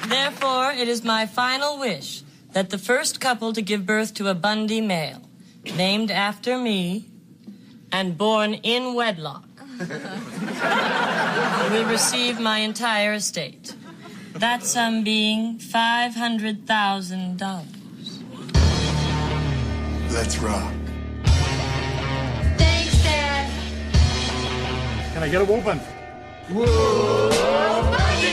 Therefore, it is my final wish that the first couple to give birth to a Bundy male, named after me, and born in wedlock, will receive my entire estate. That sum being $500,000. Let's rock. Thanks, Dad. Can I get a whooping? Whoa, Bundy!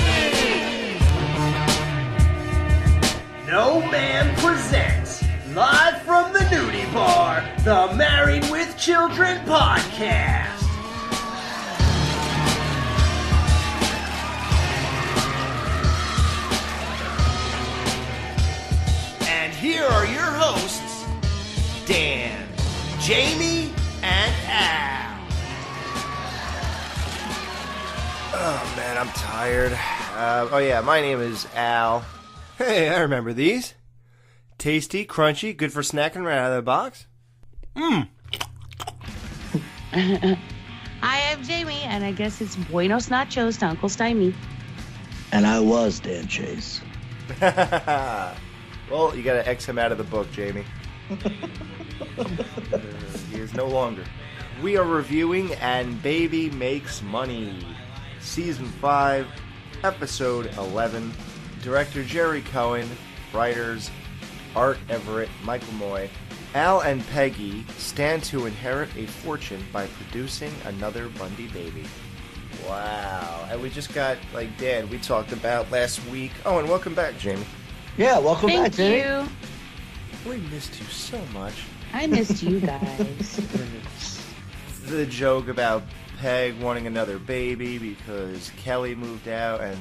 No Man presents, live from the nudie bar, the Married with Children podcast. And here are your hosts, Dan, Jamie, and Al. Oh, man, I'm tired. My name is Al. Hey, I remember these. Tasty, crunchy, good for snacking right out of the box. Hi, I'm Jamie, and I guess it's Buenos Nachos to Uncle Stymie. And I was Dan Chase. Well, you gotta X him out of the book, Jamie. He is no longer. We are reviewing And Baby Makes Money, Season 5, Episode 11. Director Jerry Cohen, writers Art Everett, Michael Moy. Al and Peggy stand to inherit a fortune by producing another Bundy baby. Wow. And we just got, like Dan, we talked about last week. Oh, and welcome back, Jamie. Yeah, welcome back, Jamie. Thank you. We missed you so much. I missed you guys. The joke about Peg wanting another baby because Kelly moved out, and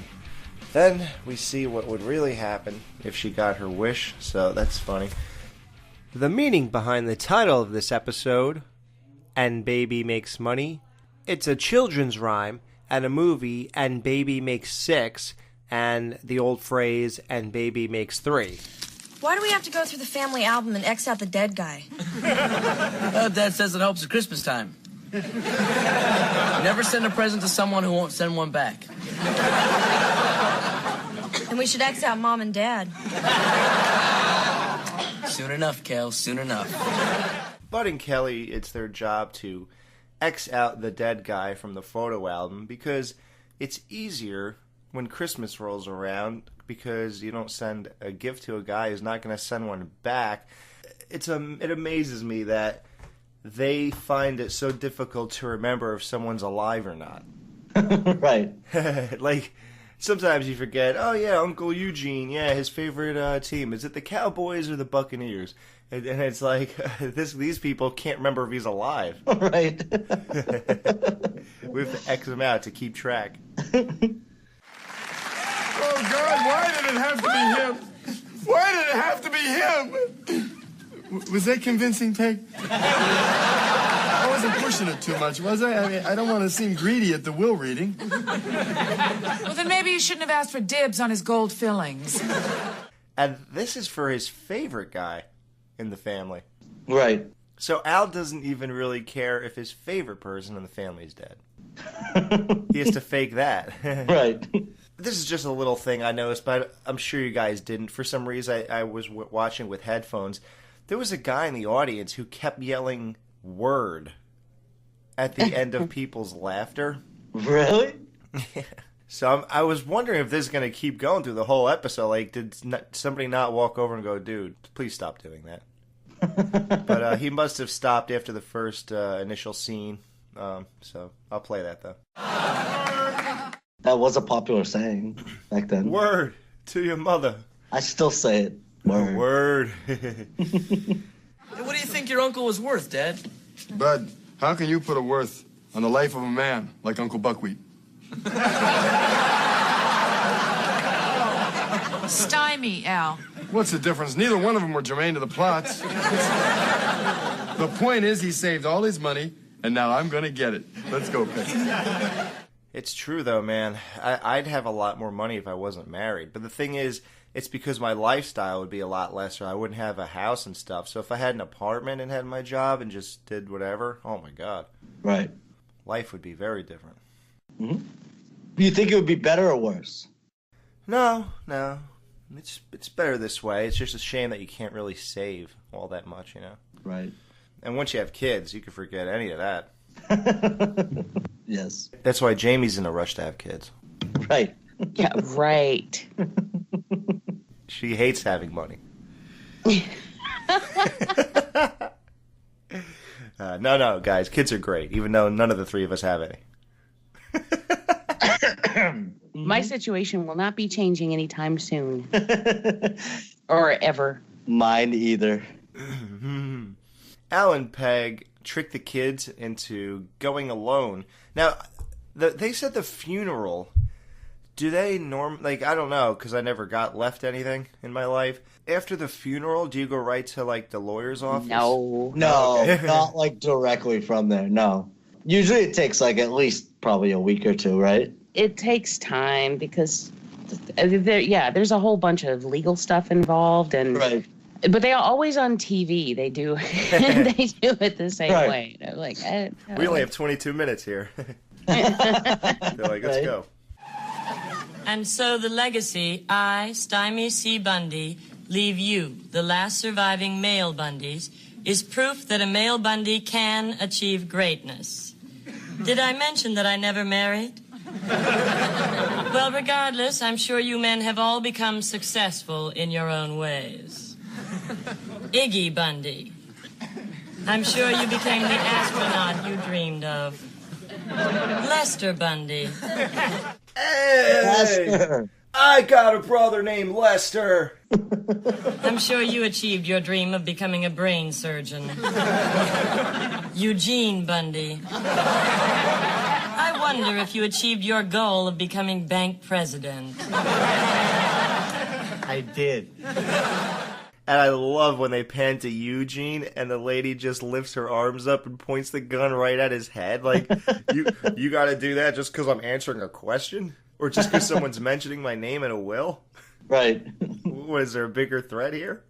then we see what would really happen if she got her wish, so that's funny. The meaning behind the title of this episode, And Baby Makes Money, it's a children's rhyme and a movie, And Baby Makes Six, and the old phrase, And Baby Makes Three. Why do we have to go through the family album and X out the dead guy? Dad says it helps at Christmas time. Never send a present to someone who won't send one back. And we should X out Mom and Dad. Soon enough, Kel, soon enough. Bud and Kelly, it's their job to X out the dead guy from the photo album because it's easier when Christmas rolls around because you don't send a gift to a guy who's not going to send one back. It amazes me that they find it so difficult to remember if someone's alive or not. Right. Like, sometimes you forget, oh yeah, Uncle Eugene, yeah, his favorite team. Is it the Cowboys or the Buccaneers? And it's like, these people can't remember if he's alive. Right. We have to X him out to keep track. Oh, God, why did it have to be him? Why did it have to be him? Was that convincing, Peg? I wasn't pushing it too much, was I? I mean, I don't want to seem greedy at the will reading. Well, then maybe you shouldn't have asked for dibs on his gold fillings. And this is for his favorite guy in the family. Right. So Al doesn't even really care if his favorite person in the family is dead. He has to fake that. Right. This is just a little thing I noticed, but I'm sure you guys didn't. For some reason, I was watching with headphones. There was a guy in the audience who kept yelling "word" at the end of people's laughter. Really? So I was wondering if this is going to keep going through the whole episode. Like, did somebody not walk over and go, dude, please stop doing that? But he must have stopped after the first initial scene. So I'll play that, though. That was a popular saying back then. Word to your mother. I still say it. Word. Word. What do you think your uncle was worth, Dad? Bud, how can you put a worth on the life of a man like Uncle Buckwheat? Stymie, Al. What's the difference? Neither one of them were germane to the plots. The point is he saved all his money, and now I'm going to get it. Let's go, Peg. It's true, though, man. I'd have a lot more money if I wasn't married. But the thing is, it's because my lifestyle would be a lot lesser. I wouldn't have a house and stuff. So if I had an apartment and had my job and just did whatever, oh, my God. Right. Life would be very different. Mm-hmm. Do you think it would be better or worse? No. It's better this way. It's just a shame that you can't really save all that much, you know? Right. And once you have kids, you can forget any of that. Yes. That's why Jamie's in a rush to have kids. Right. Yeah, right. She hates having money. No, guys, kids are great, even though none of the three of us have any. My situation will not be changing anytime soon. Or ever. Mine either. Al and Peg tricked the kids into going alone. Now, they said the funeral. Do they I don't know, because I never got left anything in my life. After the funeral, do you go right to, like, the lawyer's office? No, okay. not, like, directly from there, no. Usually it takes, like, at least probably a week or two, right? It takes time because, there's a whole bunch of legal stuff involved. Right. But they are always on TV. They do they do it the same way. You know, like, we only have 22 minutes here. They're like, let's go. And so the legacy I, Stymie C. Bundy, leave you, the last surviving male Bundys, is proof that a male Bundy can achieve greatness. Did I mention that I never married? Well, regardless, I'm sure you men have all become successful in your own ways. Iggy Bundy. I'm sure you became the astronaut you dreamed of. Lester Bundy. Hey! Lester. I got a brother named Lester. I'm sure you achieved your dream of becoming a brain surgeon. Eugene Bundy. I wonder if you achieved your goal of becoming bank president. I did. And I love when they pan to Eugene and the lady just lifts her arms up and points the gun right at his head. Like, you got to do that just because I'm answering a question? Or just because someone's mentioning my name in a will? Right. What, is there a bigger threat here?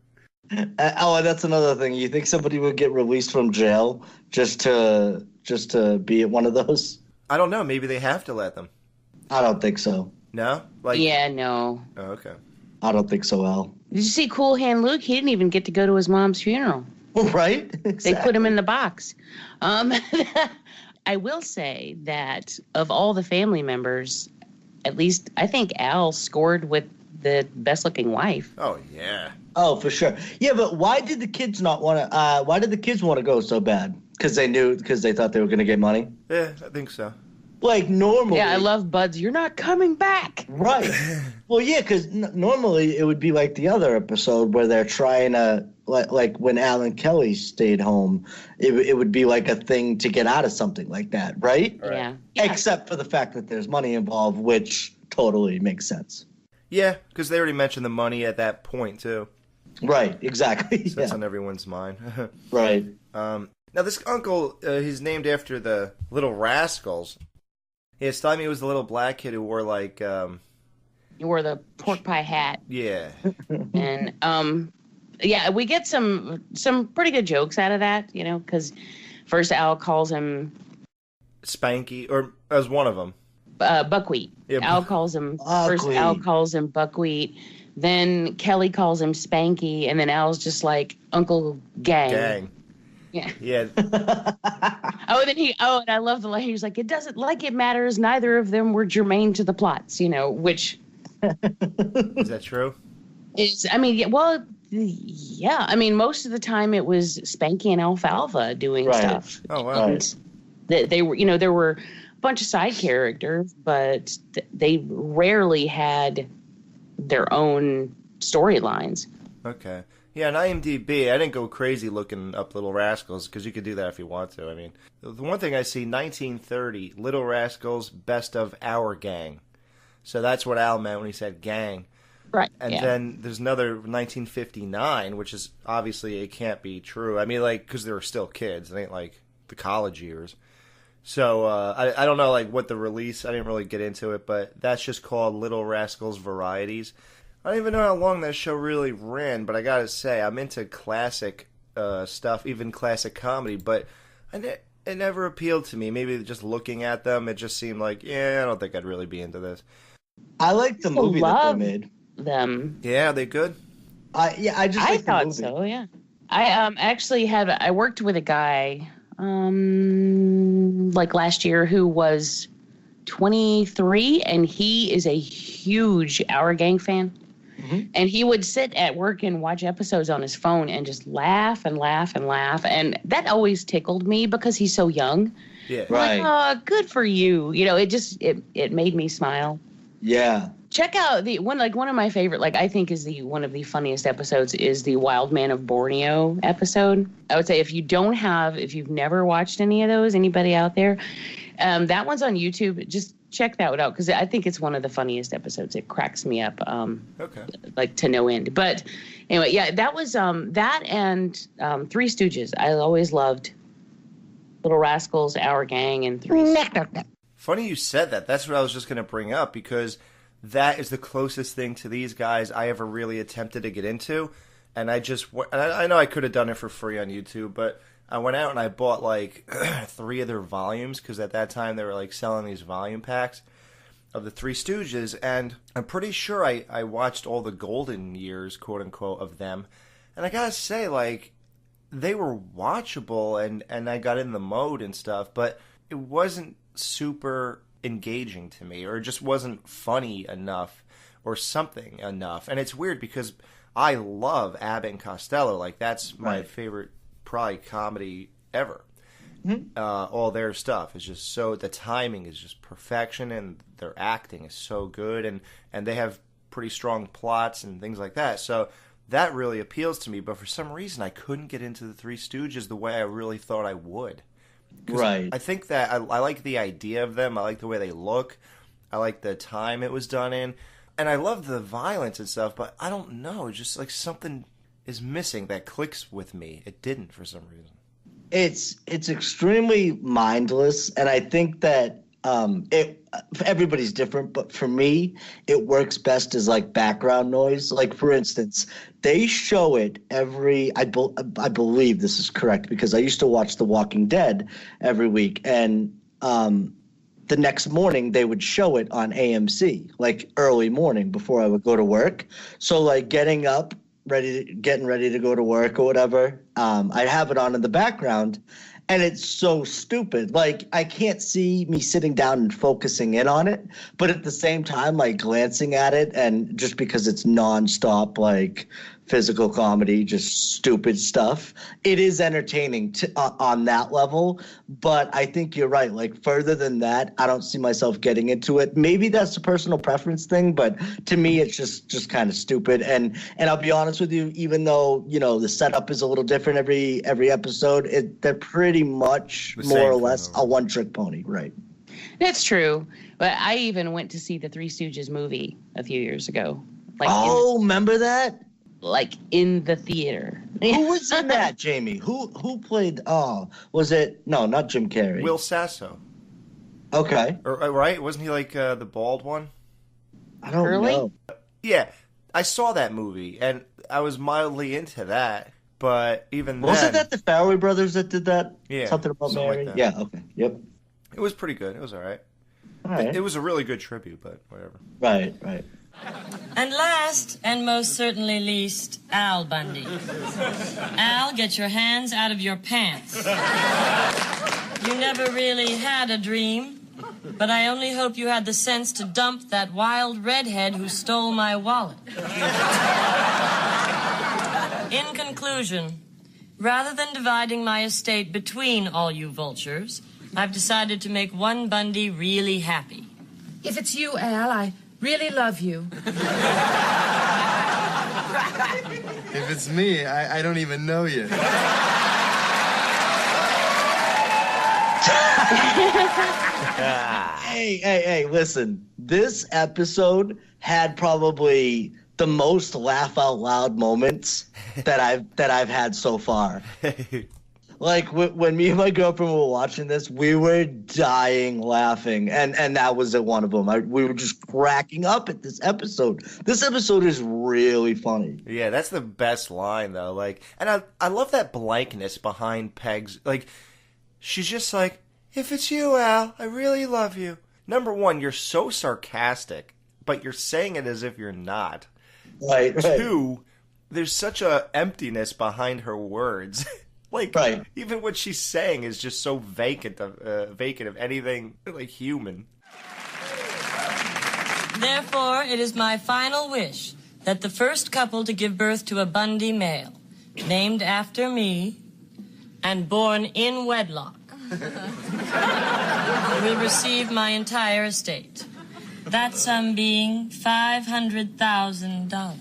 And that's another thing. You think somebody would get released from jail just to be at one of those? I don't know. Maybe they have to let them. I don't think so. No? No. Oh, okay. I don't think so, Al. Did you see Cool Hand Luke? He didn't even get to go to his mom's funeral. Right? Exactly. They put him in the box. I will say that of all the family members, at least I think Al scored with the best looking wife. Oh, yeah. Oh, for sure. Yeah, but why did the kids not want to? Why did the kids want to go so bad? Because they thought they were going to get money. Yeah, I think so. Like normally. Yeah, I love Bud's. You're not coming back. Right. Well, yeah, because normally it would be like the other episode where they're trying to, like when Al and Kelly stayed home, it would be like a thing to get out of something like that, right? Yeah. Except for the fact that there's money involved, which totally makes sense. Yeah, because they already mentioned the money at that point, too. Right, exactly. So that's on everyone's mind. Right. Now, this uncle, he's named after the Little Rascals. Yeah, Stymie was the little black kid who wore, like, You wore the pork pie hat. Yeah. And, we get some pretty good jokes out of that, you know, because first Al calls him... Spanky, or as one of them. Buckwheat. Yeah, Al calls him... Buckwheat. First Al calls him Buckwheat. Then Kelly calls him Spanky. And then Al's just like, Uncle Gang. Yeah. Yeah. And I love the line. He was like, it doesn't like it matters. Neither of them were germane to the plots, you know, which... Is that true? I mean, most of the time it was Spanky and Alfalfa doing stuff. Oh, wow. And they were, you know, there were a bunch of side characters, but they rarely had their own storylines. Okay. Yeah, on IMDb, I didn't go crazy looking up Little Rascals, because you could do that if you want to. I mean, the one thing I see, 1930, Little Rascals, Best of Our Gang. So that's what Al meant when he said gang. Right. And then there's another 1959, which is obviously it can't be true. I mean, like, because they were still kids. It ain't like the college years. So I don't know, like, what the release, I didn't really get into it, but that's just called Little Rascals Varieties. I don't even know how long that show really ran, but I gotta say, I'm into classic stuff, even classic comedy, but it never appealed to me. Maybe just looking at them, it just seemed like, yeah, I don't think I'd really be into this. I like the movie that they love made. them. Yeah, are they good? I just I like the thought movie. so. Yeah. I actually I worked with a guy like last year who was 23, and he is a huge Our Gang fan. And he would sit at work and watch episodes on his phone and just laugh and laugh and laugh. And that always tickled me because he's so young. Yeah. Right. Like, oh, good for you. You know, it made me smile. Yeah. Check out one of my favorite, like I think is one of the funniest episodes is the Wild Man of Borneo episode. I would say if you've never watched any of those, anybody out there, that one's on YouTube. Just check that one out because I think it's one of the funniest episodes. It cracks me up, like to no end. But anyway, yeah, that was that and Three Stooges. I always loved Little Rascals, Our Gang, and Three. Funny you said that. That's what I was just going to bring up because that is the closest thing to these guys I ever really attempted to get into. And I know I could have done it for free on YouTube, but I went out and I bought like 3 of their volumes because at that time they were like selling these volume packs of the Three Stooges. And I'm pretty sure I watched all the golden years, quote unquote, of them. And I got to say, like, they were watchable and I got in the mode and stuff, but it wasn't super engaging to me, or it just wasn't funny enough or something enough. And it's weird because I love Abbott and Costello. Like, that's my favorite probably comedy ever. All their stuff is just so, the timing is just perfection and their acting is so good and they have pretty strong plots and things like that. So that really appeals to me, but for some reason I couldn't get into the Three Stooges the way I really thought I would. Right. I think that I like the idea of them. I like the way they look. I like the time it was done in. And I love the violence and stuff, but I don't know. Just like something is missing that clicks with me. It didn't for some reason. It's extremely mindless, and I think that everybody's different, but for me, it works best as like background noise. Like, for instance, they show it I believe this is correct because I used to watch The Walking Dead every week, and the next morning they would show it on AMC, like early morning before I would go to work. So like getting up, getting ready to go to work or whatever, I'd have it on in the background. And it's so stupid. Like, I can't see me sitting down and focusing in on it, but at the same time, like, glancing at it, and just because it's nonstop, like, physical comedy, just stupid stuff, it is entertaining on that level. But I think you're right. Like, further than that, I don't see myself getting into it. Maybe that's a personal preference thing, but to me, it's just kind of stupid. And I'll be honest with you, even though, you know, the setup is a little different every episode, they're pretty much more or less a one-trick pony, right? That's true. But I even went to see the Three Stooges movie a few years ago. Like, remember that? Like in the theater. Who was in that, Jamie? Who played? Oh, was it? No, not Jim Carrey. Will Sasso. Okay. Right? Wasn't he like the bald one? I don't know. Yeah, I saw that movie and I was mildly into that. But even wasn't that the Farrelly brothers that did that? Yeah, something about Mary. like that. Yeah. Okay. Yep. It was pretty good. It was all right. All right. It was a really good tribute, but whatever. Right. And last, and most certainly least, Al Bundy. Al, get your hands out of your pants. You never really had a dream, but I only hope you had the sense to dump that wild redhead who stole my wallet. In conclusion, rather than dividing my estate between all you vultures, I've decided to make one Bundy really happy. If it's you, Al, I really love you. If it's me, I don't even know you. Hey, listen. This episode had probably the most laugh out loud moments that I've had so far. Like, when me and my girlfriend were watching this, we were dying laughing, and that was one of them. We were just cracking up at this episode. This episode is really funny. Yeah, that's the best line, though. Like, and I love that blankness behind Peg's. Like, she's just like, if it's you, Al, I really love you. Number one, you're so sarcastic but you're saying it as if you're not. Right. 2, there's such a emptiness behind her words. Like, even what she's saying is just so vacant of anything, like, human. Therefore, it is my final wish that the first couple to give birth to a Bundy male, named after me, and born in wedlock, will receive my entire estate. That sum being $500,000.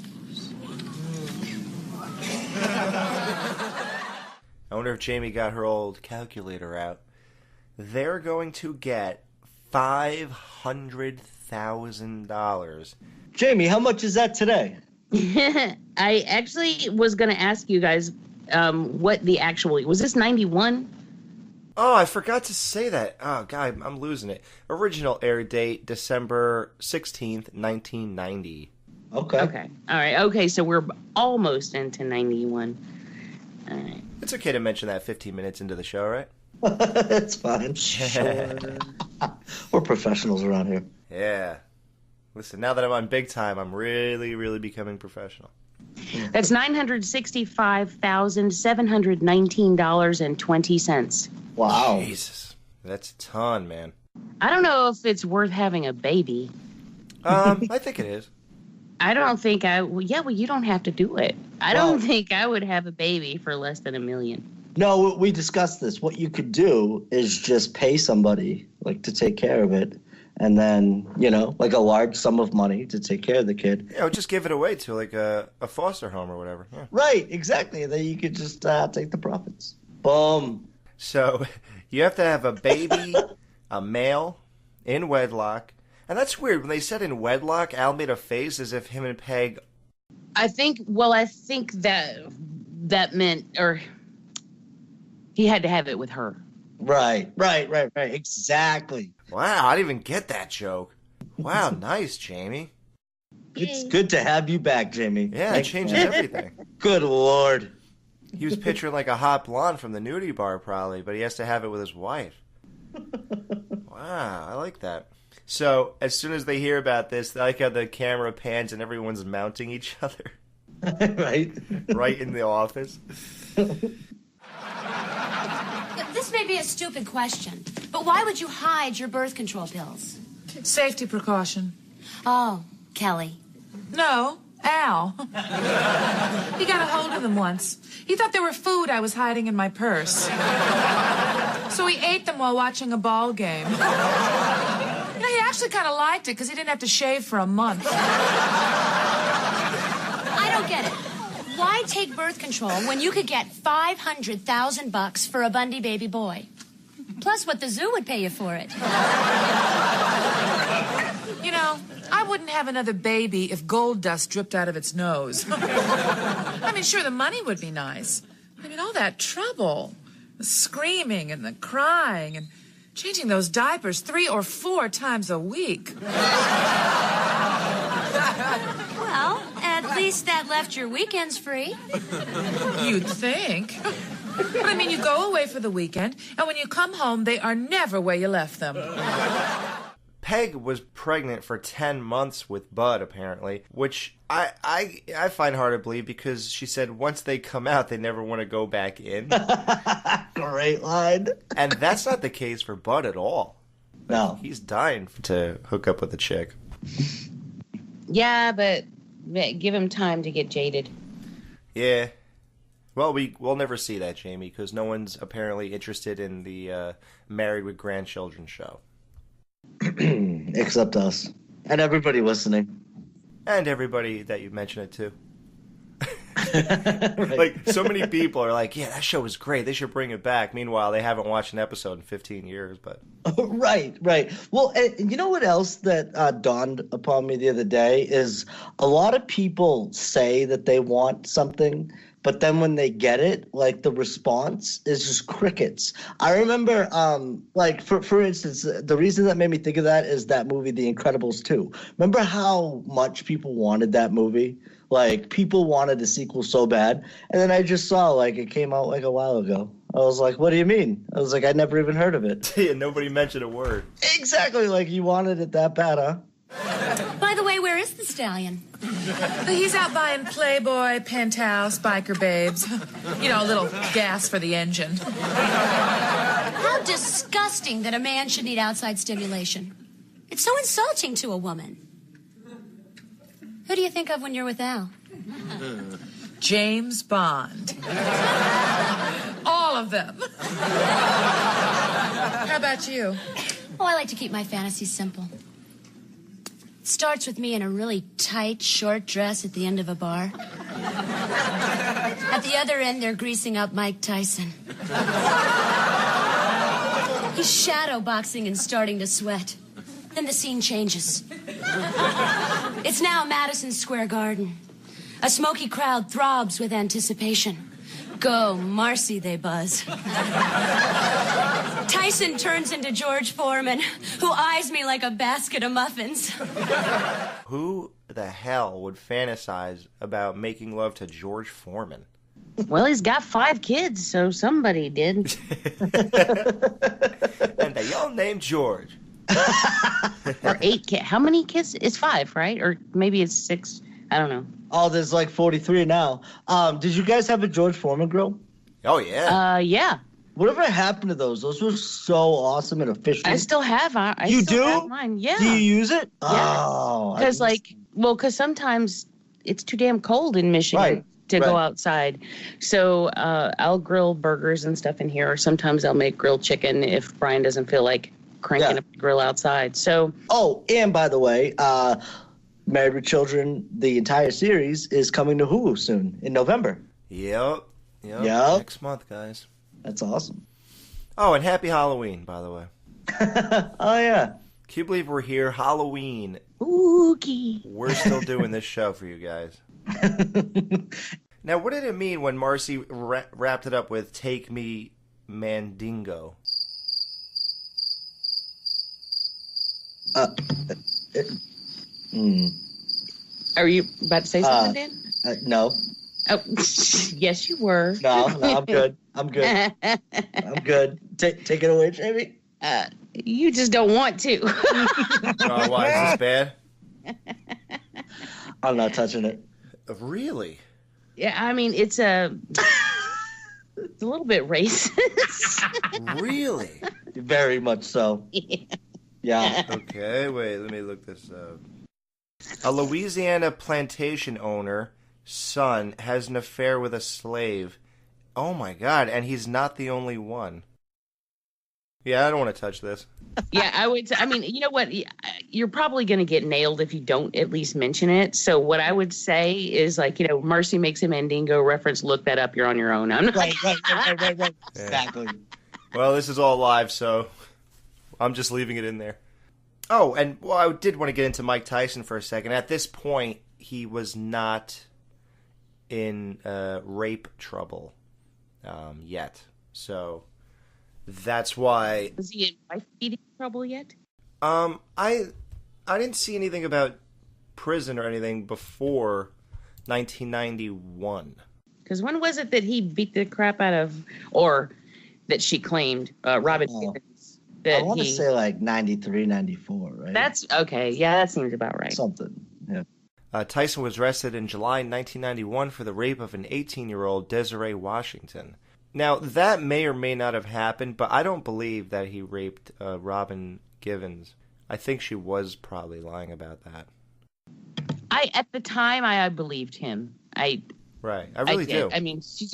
I wonder if Jamie got her old calculator out. They're going to get $500,000. Jamie, how much is that today? I actually was going to ask you guys what the actual... Was this 91? Oh, I forgot to say that. Oh, God, I'm losing it. Original air date, December 16th, 1990. Okay. All right. Okay, so we're almost into 91. All right. It's okay to mention that 15 minutes into the show, right? It's fine. Sure. We're professionals around here. Yeah. Listen, now that I'm on big time, I'm really, really becoming professional. That's $965,719.20. Wow. Jesus. That's a ton, man. I don't know if it's worth having a baby. I think it is. I don't think well, you don't have to do it. I don't think I would have a baby for less than $1 million. No, we discussed this. What you could do is just pay somebody, like, to take care of it. And then, like a large sum of money to take care of the kid. Yeah, just give it away to, like, a foster home or whatever. Yeah. Right, exactly. And then you could just take the profits. Boom. So, you have to have a baby, a male, in wedlock. And that's weird. When they said in wedlock, Al made a face as if him and Peg... I think that meant, or he had to have it with her. Right. Exactly. Wow, I didn't even get that joke. Wow, nice, Jamie. It's good to have you back, Jamie. Yeah, it changes everything. Good Lord. He was picturing like a hot blonde from the nudie bar, probably, but he has to have it with his wife. Wow, I like that. So, as soon as they hear about this, I like how the camera pans and everyone's mounting each other. Right in the office. This may be a stupid question, but why would you hide your birth control pills? Safety precaution. Oh, Kelly. No, Al. He got a hold of them once. He thought they were food I was hiding in my purse. So he ate them while watching a ball game. He actually kind of liked it because he didn't have to shave for a month. I don't get it. Why take birth control when you could get $500,000 for a Bundy baby boy? Plus what the zoo would pay you for it. I wouldn't have another baby if gold dust dripped out of its nose. I mean, sure, the money would be nice. I mean, all that trouble. The screaming and the crying and changing those diapers 3 or 4 times a week. Well, at least that left your weekends free. You'd think. But I mean, you go away for the weekend, and when you come home, they are never where you left them. Peg was pregnant for 10 months with Bud, apparently, which I find hard to believe because she said once they come out, they never want to go back in. Great line. And that's not the case for Bud at all. No. He's dying to hook up with a chick. Yeah, but give him time to get jaded. Yeah. Well, we'll never see that, Jamie, because no one's apparently interested in the Married with Grandchildren show. Except us. And everybody listening. And everybody that you mention it to. Right. Like, so many people are like, yeah, that show was great. They should bring it back. Meanwhile, they haven't watched an episode in 15 years. But Right. Well, and you know what else that dawned upon me the other day is a lot of people say that they want something, but then when they get it, like the response is just crickets. I remember, like for instance, the reason that made me think of that is that movie, The Incredibles 2. Remember how much people wanted that movie? Like people wanted a sequel so bad, and then I just saw like it came out like a while ago. I was like, "What do you mean?" I was like, "I never even heard of it." yeah, nobody mentioned a word. Exactly, like you wanted it that bad, huh? By the way, where is the stallion? He's out buying Playboy, Penthouse, biker babes. You know, a little gas for the engine. How disgusting that a man should need outside stimulation. It's so insulting to a woman. Who do you think of when you're with Al? James Bond. All of them. How about you? Oh, I like to keep my fantasies simple. It starts with me in a really tight, short dress at the end of a bar. At the other end, they're greasing up Mike Tyson. He's shadow boxing and starting to sweat. Then the scene changes. It's now Madison Square Garden. A smoky crowd throbs with anticipation. Go, Marcy, they buzz. Tyson turns into George Foreman, who eyes me like a basket of muffins. Who the hell would fantasize about making love to George Foreman? Well, he's got 5 kids, so somebody did. And they all named George. Or 8 kids. How many kids? It's 5, right? Or maybe it's 6. I don't know. Oh, there's like 43 now. Did you guys have a George Foreman grill? Oh, yeah. Yeah. Whatever happened to those? Those were so awesome and efficient. I still have. You still do? have mine. Yeah. Do you use it? Yeah. Oh. Because sometimes it's too damn cold in Michigan to go outside. So I'll grill burgers and stuff in here, or sometimes I'll make grilled chicken if Brian doesn't feel like cranking up the grill outside. So. Oh, and by the way, Married with Children, the entire series, is coming to Hulu soon in November. Yep. Next month, guys. That's awesome. Oh, and happy Halloween, by the way. Oh, yeah. Can you believe we're here? Halloween. Ookie. We're still doing this show for you guys. Now, what did it mean when Marcy wrapped it up with Take Me Mandingo? Are you about to say something, Dan? No. Oh, yes, you were. No, I'm good. I'm good. Take it away, Jamie. You just don't want to. Oh, why? Is this bad? I'm not touching it. Really? Yeah, I mean, it's a little bit racist. Really? Very much so. Yeah. Okay, wait, let me look this up. A Louisiana plantation owner son has an affair with a slave. Oh my God, and he's not the only one. Yeah, I don't want to touch this. Yeah, I would. I mean, you know what? You're probably going to get nailed if you don't at least mention it. So what I would say is, like, you know, Marcy makes a Mandingo reference. Look that up. You're on your own. I'm not. Right. Exactly. Well, this is all live, so I'm just leaving it in there. Oh, and well, I did want to get into Mike Tyson for a second. At this point, he was not in rape trouble yet. So that's why. Is he in wife-beating trouble yet? I didn't see anything about prison or anything before 1991. Because when was it that he beat the crap out of, or that she claimed, Robin Givens? I want to say like 93, 94, right? That's okay. Yeah, that seems about right. Something. Yeah. Tyson was arrested in July 1991 for the rape of an 18-year-old Desiree Washington. Now, that may or may not have happened, but I don't believe that he raped Robin Givens. I think she was probably lying about that. At the time, I believed him. Right. I really do. I mean, she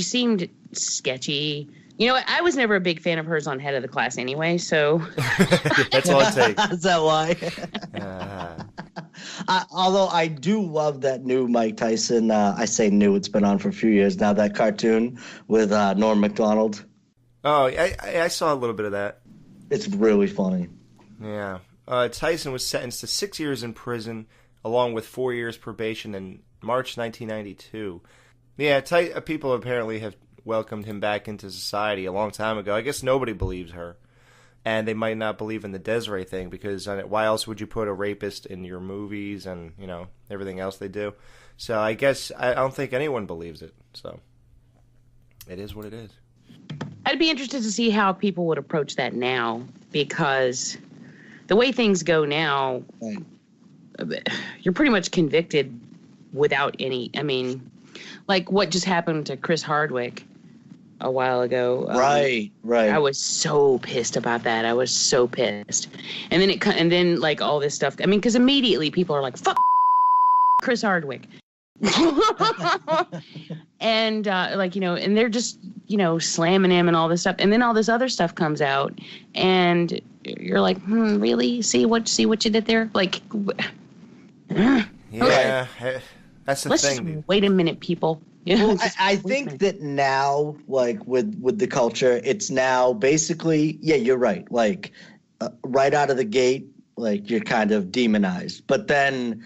seemed sketchy. You know what? I was never a big fan of hers on Head of the Class anyway, so. That's all it takes. Is that why? Although I do love that new Mike Tyson, I say new, it's been on for a few years now, that cartoon with Norm Macdonald. Oh, I saw a little bit of that. It's really funny. Yeah. Tyson was sentenced to 6 years in prison, along with 4 years probation in March 1992. Yeah, people apparently have welcomed him back into society a long time ago. I guess nobody believes her. And they might not believe in the Desiree thing, because why else would you put a rapist in your movies and, you know, everything else they do? So I guess I don't think anyone believes it. So it is what it is. I'd be interested to see how people would approach that now, because the way things go now, you're pretty much convicted without any. I mean, like what just happened to Chris Hardwick a while ago. Right. I was so pissed about that. I was so pissed. And then like all this stuff. I mean, because immediately people are like, "Fuck Chris Hardwick." And like, and they're just, slamming him and all this stuff. And then all this other stuff comes out and you're like, really? See what you did there? Like, yeah, that's the let's thing. Just wait a minute, people. Well, I think that now, like with the culture, it's now basically, yeah, you're right. Like right out of the gate, like you're kind of demonized. But then,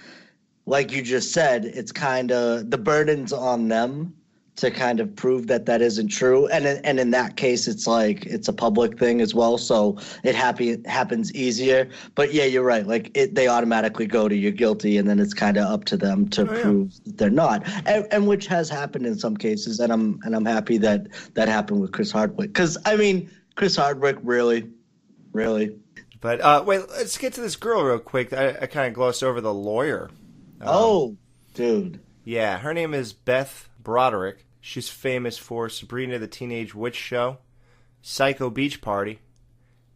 like you just said, it's kind of the burden's on them to kind of prove that isn't true. And in that case, it's like it's a public thing as well, so it happens easier. But yeah, you're right. Like they automatically go to you're guilty, and then it's kind of up to them to prove that they're not. And which has happened in some cases. And I'm happy that happened with Chris Hardwick, because I mean Chris Hardwick really. But wait, let's get to this girl real quick. I kind of glossed over the lawyer. Dude. Yeah, her name is Beth Broderick. She's famous for Sabrina the Teenage Witch Show, Psycho Beach Party,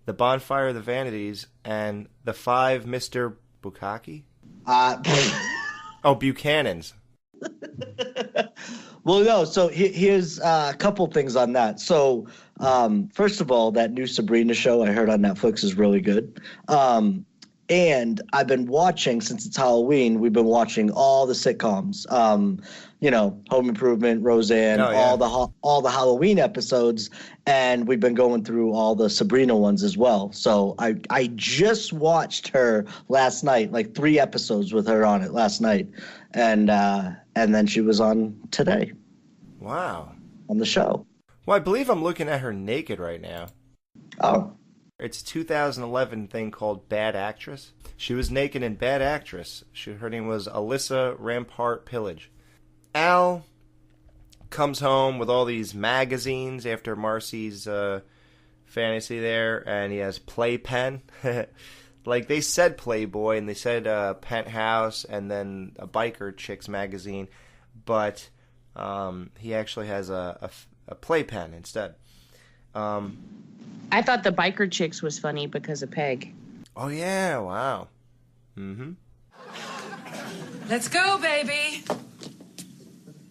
The Bonfire of the Vanities, and The Five Mr. Bukkake? Buchanan's. Well, no, so here's a couple things on that. So, first of all, that new Sabrina show I heard on Netflix is really good. And I've been watching, since it's Halloween, we've been watching all the sitcoms. Home Improvement, Roseanne, all the Halloween episodes, and we've been going through all the Sabrina ones as well. So I just watched her last night, like 3 episodes with her on it last night, and then she was on today. Wow. On the show. Well, I believe I'm looking at her naked right now. Oh. It's a 2011 thing called Bad Actress. She was naked in Bad Actress. Her name was Alyssa Rampart Pillage. Al comes home with all these magazines after Marcy's fantasy there, and he has Playpen. Like, they said Playboy, and they said Penthouse, and then a biker chick's magazine, but he actually has a Playpen instead. I thought the biker chicks was funny because of Peg. Oh, yeah, wow. Mm-hmm. Let's go, baby.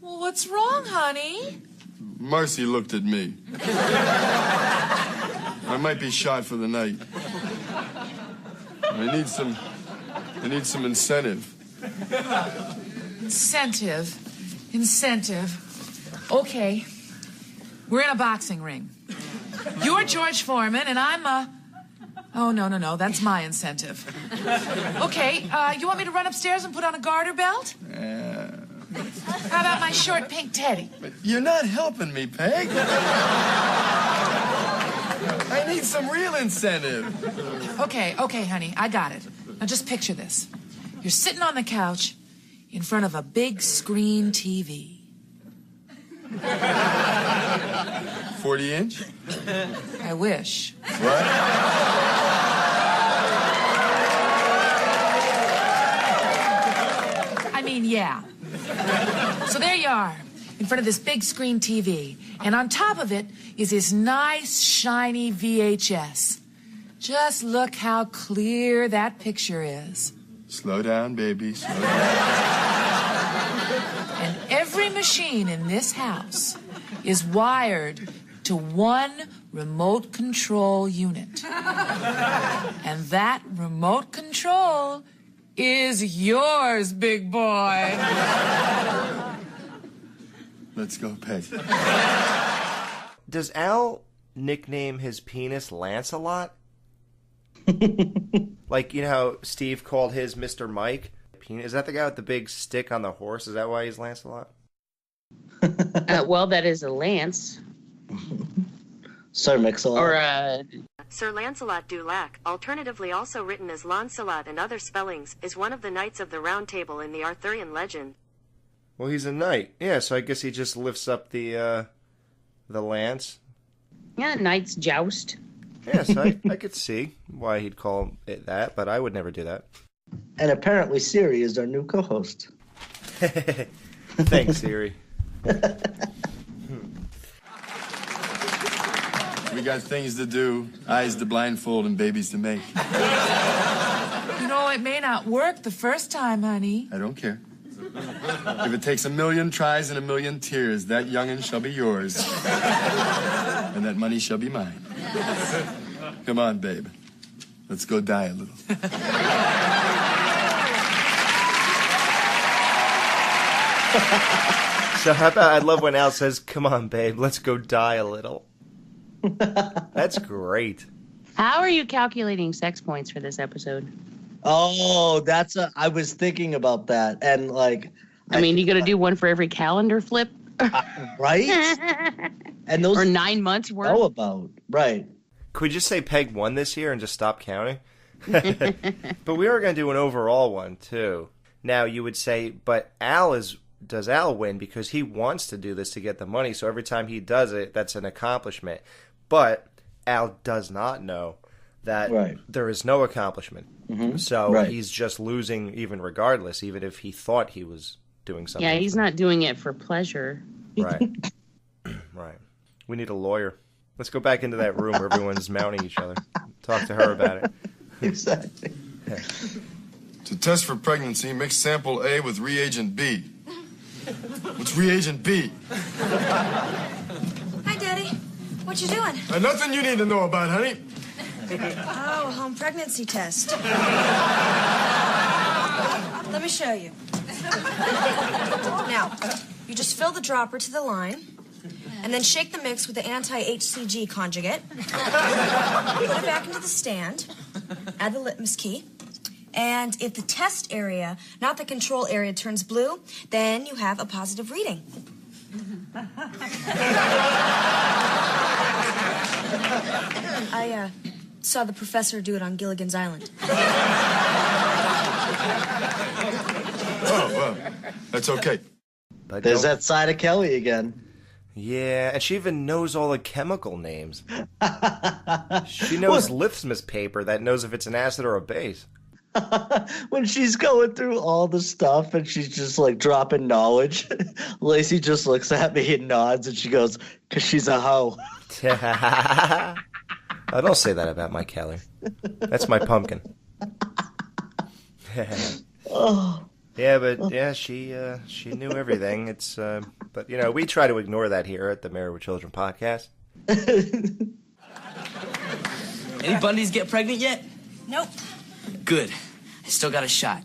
Well, what's wrong, honey? Marcy looked at me. I might be shot for the night. I need some incentive. Incentive. Okay. We're in a boxing ring. You're George Foreman, and I'm Oh, no. That's my incentive. Okay, you want me to run upstairs and put on a garter belt? How about my short pink teddy? But you're not helping me, Peg. I need some real incentive. Okay, honey, I got it. Now just picture this. You're sitting on the couch in front of a big screen TV. 40-inch? I wish. What? I mean, yeah. So there you are, in front of this big screen TV. And on top of it is this nice, shiny VHS. Just look how clear that picture is. Slow down, baby. Slow down. And every machine in this house is wired to one remote control unit. And that remote control is yours, big boy. Let's go, Peg. Does Al nickname his penis Lancelot? Like, you know how Steve called his Mr. Mike? Is that the guy with the big stick on the horse? Is that why he's Lancelot? Well, that is a lance. Sir Mix-a-Lot. Or Sir Lancelot du Lac, alternatively also written as Lancelot and other spellings, is one of the knights of the Round Table in the Arthurian legend. Well, he's a knight. Yeah, so I guess he just lifts up the lance. Yeah, knight's joust. Yes, I could see why he'd call it that, but I would never do that. And apparently Siri is our new co-host. Thanks, Siri. We got things to do, eyes to blindfold, and babies to make. You know, it may not work the first time, honey. I don't care. If it takes 1,000,000 tries and 1,000,000 tears, that young'un shall be yours. And that money shall be mine. Come on, babe. Let's go die a little. So how about, I love when Al says, come on, babe, let's go die a little. That's great. How are you calculating sex points for this episode? Oh, I was thinking about that. And like, I mean, you got to do one for every calendar flip? Right? And those or 9 months worth? Know about, right. Could we just say Peg won this year and just stop counting? But we are going to do an overall one, too. Now, you would say, but does Al win because he wants to do this to get the money, so every time he does it, that's an accomplishment. But Al does not know that there is no accomplishment. Mm-hmm. So he's just losing even regardless, even if he thought he was doing something. Yeah, he's not doing it for pleasure. Right. Right. We need a lawyer. Let's go back into that room where everyone's mounting each other. Talk to her about it. Exactly. Yeah. To test for pregnancy, mix sample A with reagent B. What's reagent B? Hi, Daddy. What you doing? Nothing you need to know about, honey. Oh, a home pregnancy test. Let me show you. Now, you just fill the dropper to the line, and then shake the mix with the anti-HCG conjugate. Put it back into the stand. Add the litmus key. And if the test area, not the control area, turns blue, then you have a positive reading. I saw the professor do it on Gilligan's Island. Oh, well, that's okay. But there's that side of Kelly again. Yeah, and she even knows all the chemical names. She knows litmus paper that knows if it's an acid or a base. When she's going through all the stuff and she's just like dropping knowledge, Lacey just looks at me and nods and she goes, "'Cause she's a hoe." I don't say that about my Kelly. That's my pumpkin. Oh. Yeah, but yeah, she knew everything. It's but you know, we try to ignore that here at the Married with Children podcast. Any Bundys get pregnant yet? Nope. Good. I still got a shot.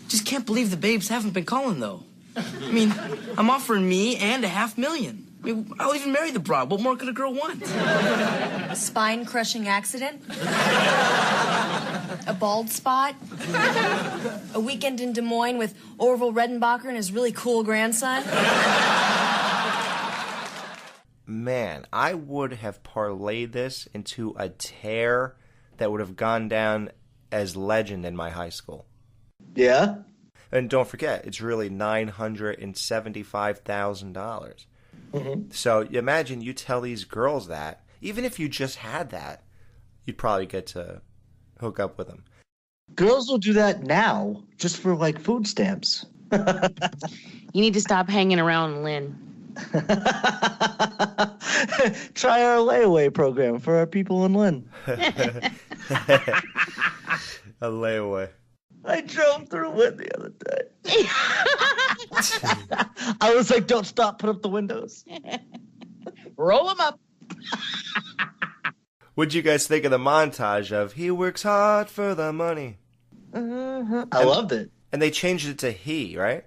Just can't believe the babes haven't been calling, though. I mean, I'm offering me and $500,000. I mean, I'll even marry the broad. What more could a girl want? A spine-crushing accident? A bald spot? A weekend in Des Moines with Orville Redenbacher and his really cool grandson? Man, I would have parlayed this into a tear that would have gone down as legend in my high school. Yeah? And don't forget, it's really $975,000. Mm-hmm. So imagine you tell these girls that, even if you just had that, you'd probably get to hook up with them. Girls will do that now, just for like food stamps. You need to stop hanging around Lynn. Try our layaway program for our people in Lynn. A layaway. I drove through Lynn the other day. I was like, don't stop, put up the windows. Roll them up. What'd you guys think of the montage of he works hard for the money? I loved it. And they changed it to he, right?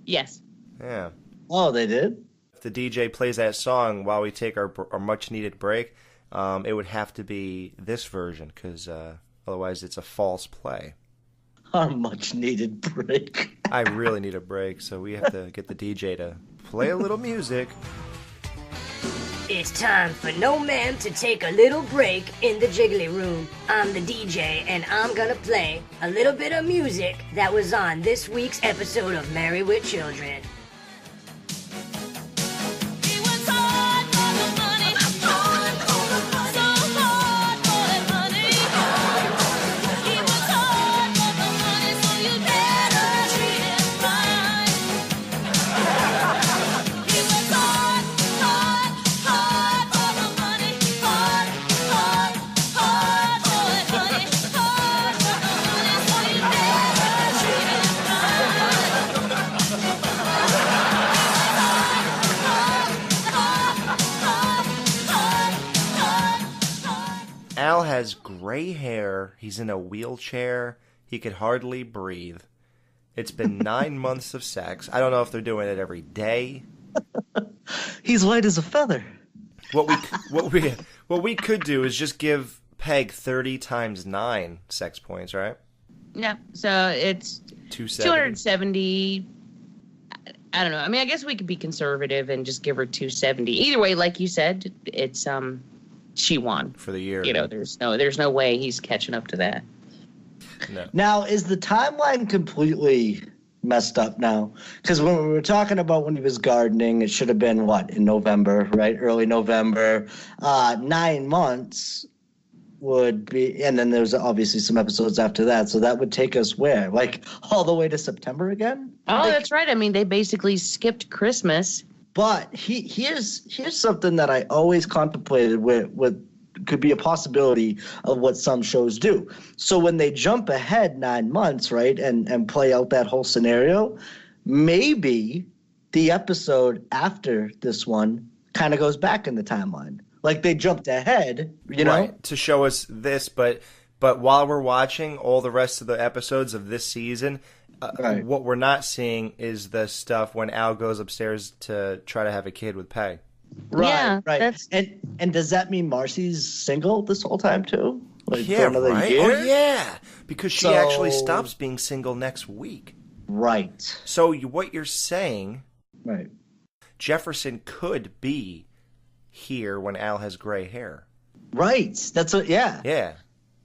Yes. Yeah. Oh, they did? If the DJ plays that song while we take our much-needed break, it would have to be this version, because otherwise it's a false play. Our much-needed break. I really need a break, so we have to get the DJ to play a little music. It's time for No Man to take a little break in the jiggly room. I'm the DJ, and I'm gonna play a little bit of music that was on this week's episode of Married with Children. has gray hair. He's in a wheelchair. He could hardly breathe. It's been 9 months of sex. I don't know if they're doing it every day. He's white as a feather. What we could do is just give Peg 30 times 9 sex points, right? Yeah. So it's 270. I don't know. I mean, I guess we could be conservative and just give her 270. Either way, like you said, it's she won for the year. You know, there's no way he's catching up to that. No. Now, is the timeline completely messed up now? Because when we were talking about when he was gardening, it should have been, what, in November, right? Early November. 9 months would be, and then there's obviously some episodes after that, so that would take us where? Like, all the way to September again? Oh, that's right. I mean, they basically skipped Christmas. But here's something that I always contemplated with could be a possibility of what some shows do. So when they jump ahead 9 months, right, and play out that whole scenario, maybe the episode after this one kind of goes back in the timeline. Like they jumped ahead, you know? Right, to show us this, but while we're watching all the rest of the episodes of this season, what we're not seeing is the stuff when Al goes upstairs to try to have a kid with Peg. Right, right. And does that mean Marcy's single this whole time too? Like Yeah, for another right. year? Oh, yeah, because she actually stops being single next week. Right. So what you're saying, right? Jefferson could be here when Al has gray hair. Right. That's what. Yeah. Yeah.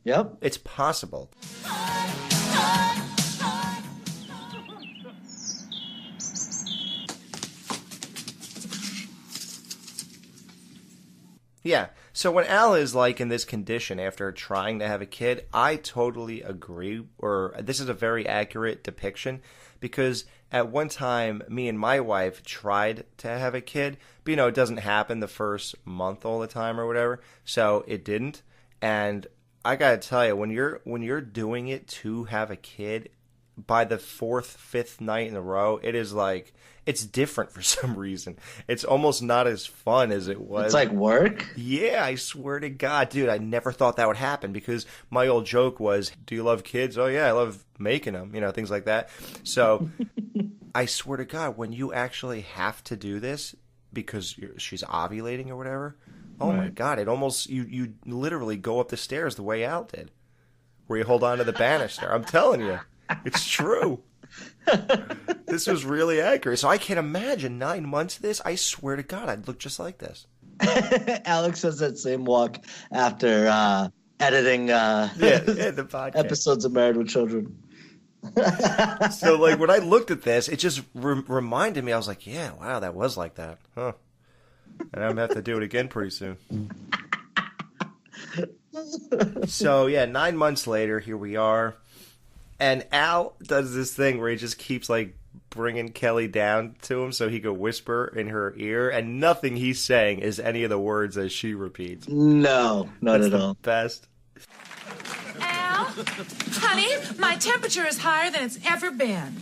Yep. It's possible. Yeah. So when Al is like in this condition after trying to have a kid, I totally agree, or this is a very accurate depiction, because at one time me and my wife tried to have a kid, but you know, it doesn't happen the first month all the time or whatever, so it didn't. And I gotta tell you, when you're doing it to have a kid, by the 4th, 5th night in a row, it is like, it's different for some reason. It's almost not as fun as it was. It's like work? Yeah, I swear to God, dude, I never thought that would happen, because my old joke was, do you love kids? Oh yeah, I love making them, you know, things like that. So I swear to God, when you actually have to do this because she's ovulating or whatever, oh my God, it almost, you literally go up the stairs the way Al did, where you hold on to the banister. I'm telling you. It's true. This was really accurate. So I can't imagine 9 months of this. I swear to God, I'd look just like this. Alex has that same walk after editing the podcast. episodes of Married with Children. So, like, when I looked at this, it just reminded me. I was like, yeah, wow, that was like that. Huh. And I'm going to have to do it again pretty soon. So, yeah, 9 months later, here we are. And Al does this thing where he just keeps, like, bringing Kelly down to him so he could whisper in her ear, and nothing he's saying is any of the words that she repeats. No, not That's at all. Best. Al, honey, my temperature is higher than it's ever been.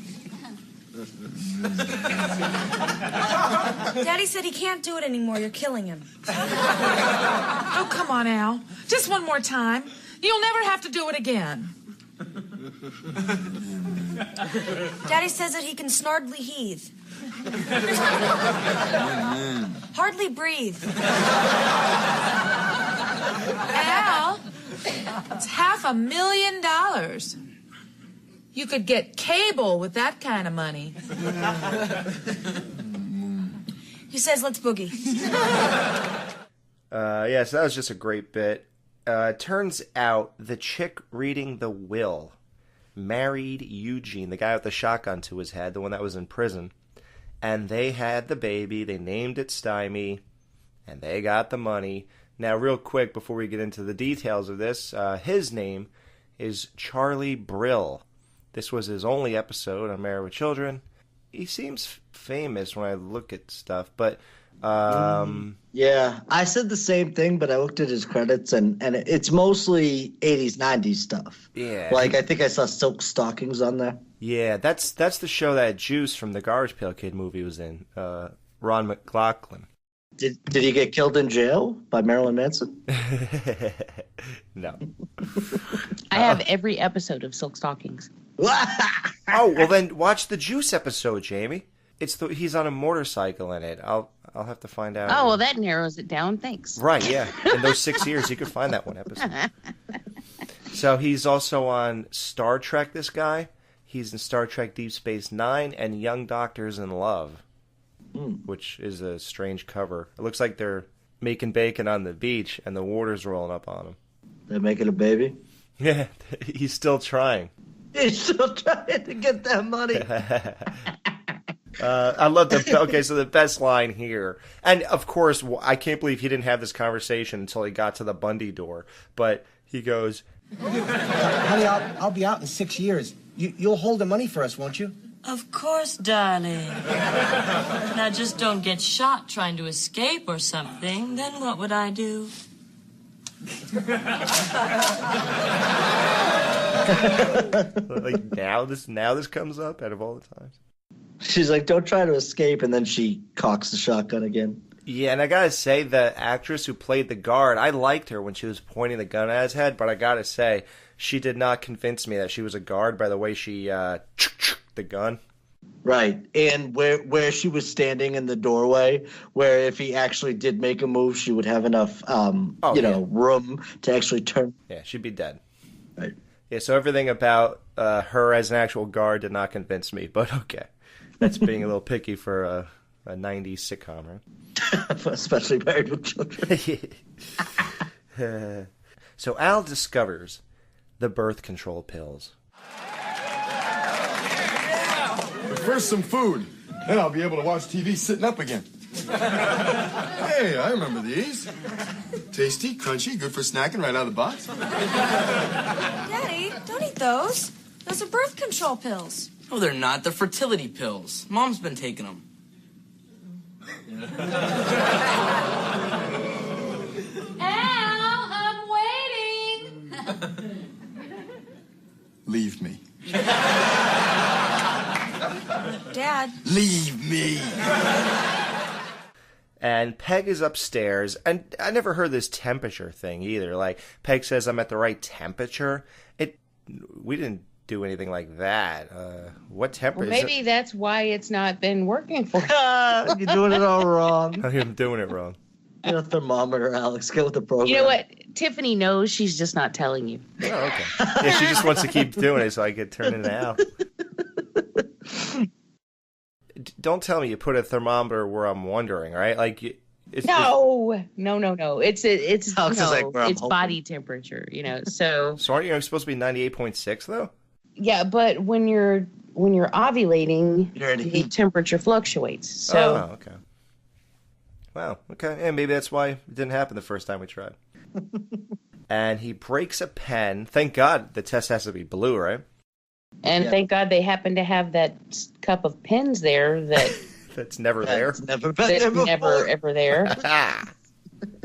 Daddy said he can't do it anymore. You're killing him. Oh, come on, Al. Just one more time. You'll never have to do it again. Daddy says that he can snardly heave. Hardly breathe. Al, it's $500,000. You could get cable with that kind of money. He says, let's boogie. Yeah, so that was just a great bit. Turns out the chick reading the will married Eugene, the guy with the shotgun to his head, the one that was in prison. And they had the baby. They named it Stymie. And they got the money. Now, real quick, before we get into the details of this, his name is Charlie Brill. This was his only episode on Married with Children. He seems famous when I look at stuff, but... Yeah, I said the same thing, but I looked at his credits, and it's mostly 80s, 90s stuff. Yeah. Like, I think I saw Silk Stockings on there. Yeah, that's the show that Juice from the Garbage Pail Kid movie was in. Ron McLaughlin. Did he get killed in jail by Marilyn Manson? No. I have every episode of Silk Stockings. Oh, well then watch the Juice episode, Jamie. He's on a motorcycle in it. I'll have to find out. Oh, well, that narrows it down. Thanks. Right, yeah. In those 6 years, you could find that one episode. So he's also on Star Trek, this guy. He's in Star Trek Deep Space Nine and Young Doctors in Love, which is a strange cover. It looks like they're making bacon on the beach and the water's rolling up on them. They're making a baby? Yeah, he's still trying. He's still trying to get that money. I love the best line here. And, of course, I can't believe he didn't have this conversation until he got to the Bundy door. But he goes, honey, I'll be out in 6 years. You'll hold the money for us, won't you? Of course, darling. Now just don't get shot trying to escape or something. Then what would I do? Like now this comes up out of all the times. She's like, don't try to escape, and then she cocks the shotgun again. Yeah, and I gotta say, the actress who played the guard, I liked her when she was pointing the gun at his head, but I gotta say, she did not convince me that she was a guard by the way she the gun. Right, and where she was standing in the doorway, where if he actually did make a move, she would have enough, room to actually turn. Yeah, she'd be dead. Right. Yeah, so everything about her as an actual guard did not convince me, but okay. That's being a little picky for a 90s sitcom, right? Especially Married with Children. So Al discovers the birth control pills. But first, some food. Then I'll be able to watch TV sitting up again. Hey, I remember these. Tasty, crunchy, good for snacking right out of the box. Daddy, don't eat those. Those are birth control pills. No, they're not. They're fertility pills. Mom's been taking them. Al, I'm waiting. Leave me. Dad. Leave me. And Peg is upstairs, and I never heard this temperature thing either. Like, Peg says I'm at the right temperature. We didn't do anything like that. What temperature? Well, maybe that's why it's not been working for you. You're doing it all wrong. I'm doing it wrong. Get a thermometer, Alex. Get with the program. You know what? Tiffany knows, she's just not telling you. Oh, okay. Yeah, she just wants to keep doing it so I could turn it out. Don't tell me you put a thermometer where I'm wondering, right? Like, No. It's hoping. body temperature, So So aren't you supposed to be 98.6 though? yeah, but when you're ovulating, the temperature fluctuates. So Oh, okay. Wow. Okay. Yeah, maybe that's why it didn't happen the first time we tried. And he breaks a pen. Thank God the test has to be blue, right? And thank God they happen to have that cup of pens there that that's never there. It's never been there before. Never ever there.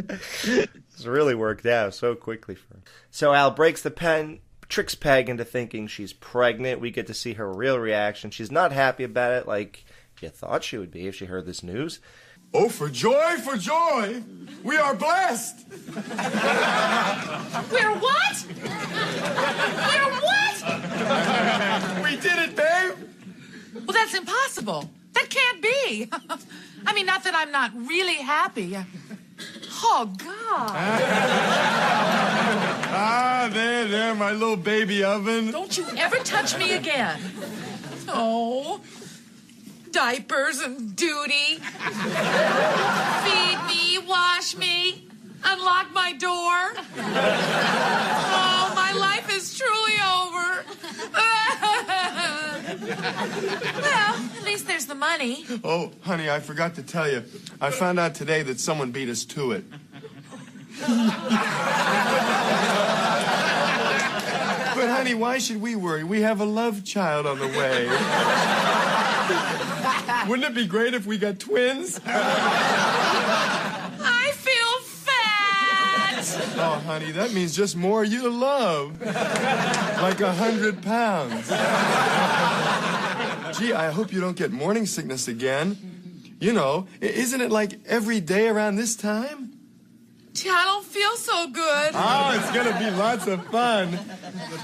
It's really worked out so quickly for him. So Al breaks the pen, tricks Peg into thinking she's pregnant. We get to see her real reaction. She's not happy about it like you thought she would be if she heard this news. Oh, for joy, for joy! We are blessed! We're what? We're what? We did it, babe! Well, that's impossible. That can't be. I mean, not that I'm not really happy. Oh, God. There, my little baby oven. Don't you ever touch me again. Oh, diapers and duty. Feed me, wash me, unlock my door. Oh, my life is truly over. Well, at least there's the money. Oh, honey, I forgot to tell you. I found out today that someone beat us to it. But, honey, why should we worry? We have a love child on the way. Wouldn't it be great if we got twins? I feel fat. Oh, honey, that means just more you to love. Like 100 pounds. Gee, I hope you don't get morning sickness again. You know, isn't it like every day around this time? Gee, I don't feel so good. Oh, it's going to be lots of fun.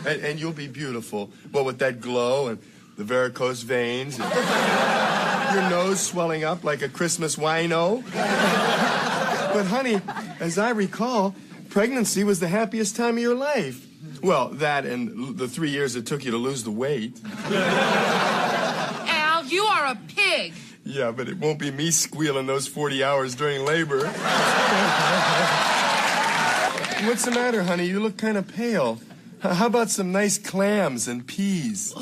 And you'll be beautiful. Well, with that glow and the varicose veins and your nose swelling up like a Christmas wino. But, honey, as I recall, pregnancy was the happiest time of your life. Well, that and the 3 years it took you to lose the weight. Al, you are a pig. Yeah, but it won't be me squealing those 40 hours during labor. What's the matter, honey? You look kind of pale. How about some nice clams and peas?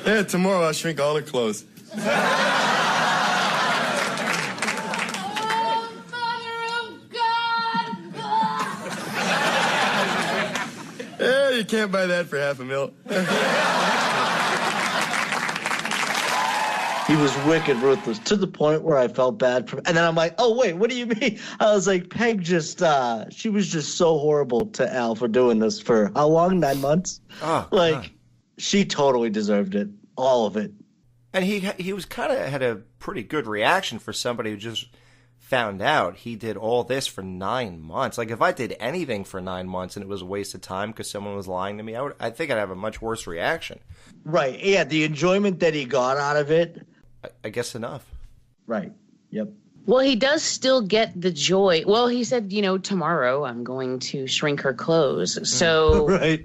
Yeah, tomorrow I'll shrink all her clothes. Yeah, you can't buy that for $500,000. He was wicked ruthless to the point where I felt bad for him. And then I'm like, oh, wait, what do you mean? I was like, Peg she was just so horrible to Al for doing this for how long? 9 months? Oh, like, God. She totally deserved it. All of it. And he was kind of had a pretty good reaction for somebody who just found out he did all this for 9 months. Like, if I did anything for 9 months and it was a waste of time because someone was lying to me, I think I'd have a much worse reaction. Right. Yeah, the enjoyment that he got out of it. I guess enough. Right. Yep. Well, he does still get the joy. Well, he said, tomorrow I'm going to shrink her clothes. So right.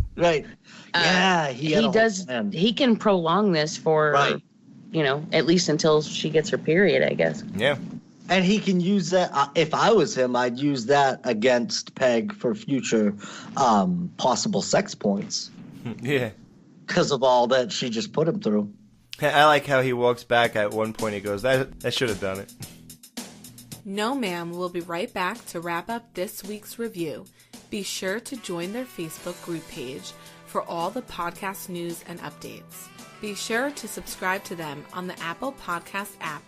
Yeah, he does. He can prolong this for, at least until she gets her period, I guess. Yeah. And he can use that. If I was him, I'd use that against Peg for future possible sex points. Yeah. Because of all that she just put him through. I like how he walks back at one point. He goes, that should have done it. No Ma'am will be right back to wrap up this week's review. Be sure to join their Facebook group page for all the podcast news and updates. Be sure to subscribe to them on the Apple Podcast app,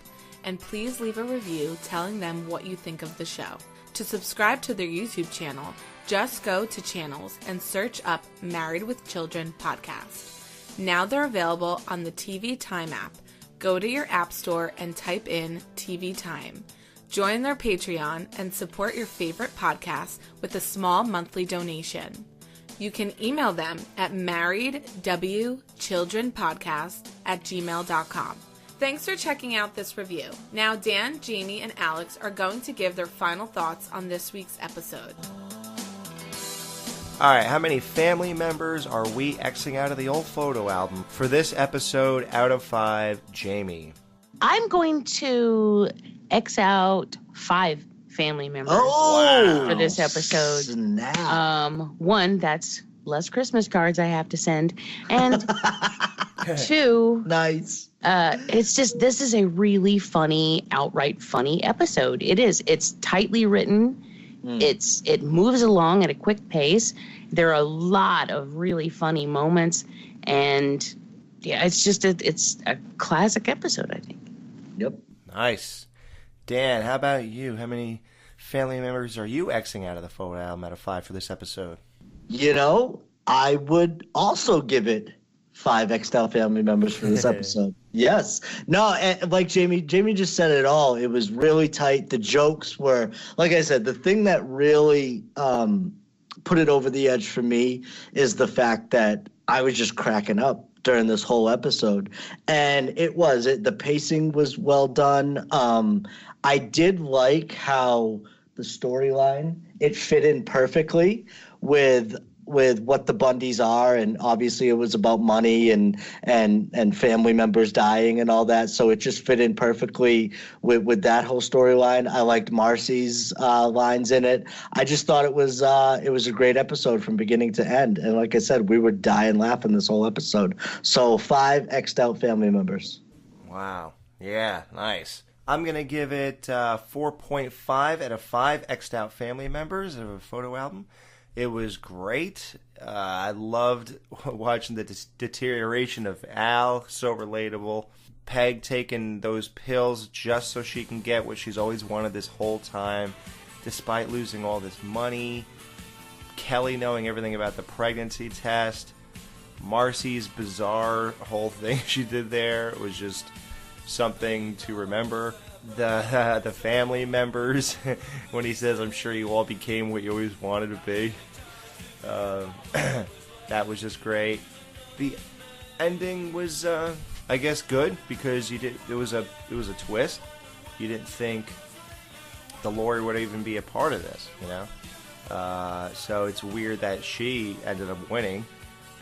and please leave a review telling them what you think of the show. To subscribe to their YouTube channel, just go to channels and search up Married with Children podcast. Now they're available on the TV Time app. Go to your app store and type in TV Time. Join their Patreon and support your favorite podcast with a small monthly donation. You can email them at marriedwchildrenpodcast@gmail.com. Thanks for checking out this review. Now Dan, Jamie, and Alex are going to give their final thoughts on this week's episode. All right, how many family members are we Xing out of the old photo album for this episode out of 5, Jamie? I'm going to X out 5 family members for this episode. Snap. One, that's less Christmas cards I have to send. And 2, nice. It's just, this is a really funny, outright funny episode. It is. It's tightly written. It moves along at a quick pace. There are a lot of really funny moments, and yeah, it's just it's a classic episode, I think. Yep. Nice. Dan, how about you? How many family members are you Xing out of the photo album out of 5 for this episode? I would also give it 5 X'd family members for this episode. Yes. No, like Jamie just said it all. It was really tight. The jokes were, like I said, the thing that really put it over the edge for me is the fact that I was just cracking up during this whole episode. And the pacing was well done. I did like how the storyline, it fit in perfectly with what the Bundys are, and obviously it was about money and family members dying and all that, so it just fit in perfectly with that whole storyline. I liked Marcy's lines in it. I just thought it was a great episode from beginning to end, and like I said, we were dying laughing this whole episode. So 5 X'd out family members. Wow. Yeah, nice. I'm going to give it 4.5 out of 5 X'd out family members of a photo album. It was great. I loved watching the deterioration of Al, so relatable. Peg taking those pills just so she can get what she's always wanted this whole time, despite losing all this money. Kelly knowing everything about the pregnancy test. Marcy's bizarre whole thing she did there was just something to remember. The family members, when he says, I'm sure you all became what you always wanted to be. That was just great. The ending was, I guess, good because it was a twist. You didn't think the Lori would even be a part of this, you know? So it's weird that she ended up winning,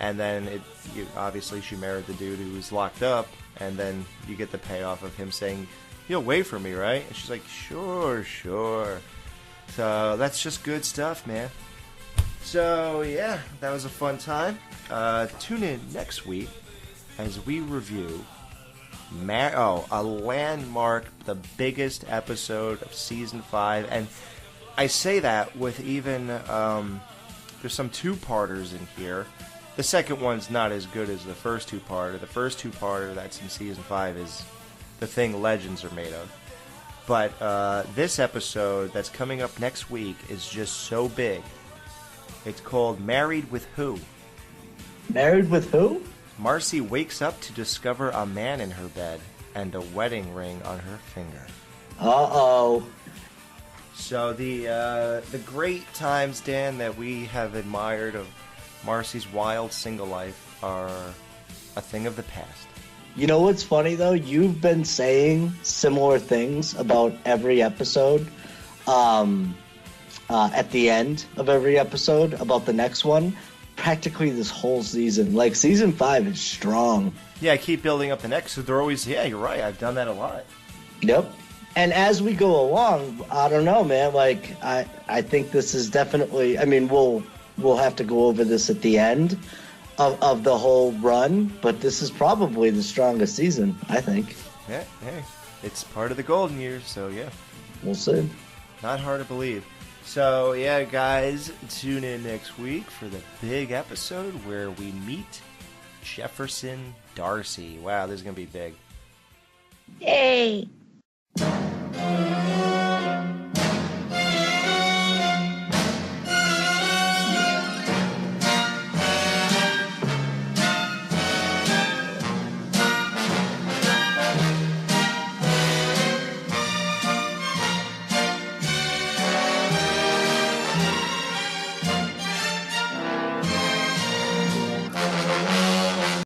and then obviously she married the dude who was locked up, and then you get the payoff of him saying, you'll wait for me, right? And she's like, sure. So that's just good stuff, man. So, yeah, that was a fun time. Tune in next week as we review a landmark, the biggest episode of Season 5. And I say that with even, there's some two-parters in here. The second one's not as good as the first two-parter. The first two-parter that's in Season 5 is the thing legends are made of. But this episode that's coming up next week is just so big. It's called Married with Who? Married with who? Marcy wakes up to discover a man in her bed and a wedding ring on her finger. Uh-oh. So the great times, Dan, that we have admired of Marcy's wild single life are a thing of the past. You know what's funny, though? You've been saying similar things about every episode. At the end of every episode about the next one, practically this whole season. Like, Season 5 is strong. Yeah, I keep building up the next, so they're always, yeah, you're right, I've done that a lot. Yep. And as we go along, I don't know, man, like, I think this is definitely, I mean, we'll have to go over this at the end of the whole run, but this is probably the strongest season, I think. Yeah, hey, it's part of the golden years, so yeah. We'll see. Not hard to believe. So, yeah, guys, tune in next week for the big episode where we meet Jefferson Darcy. Wow, this is going to be big. Yay!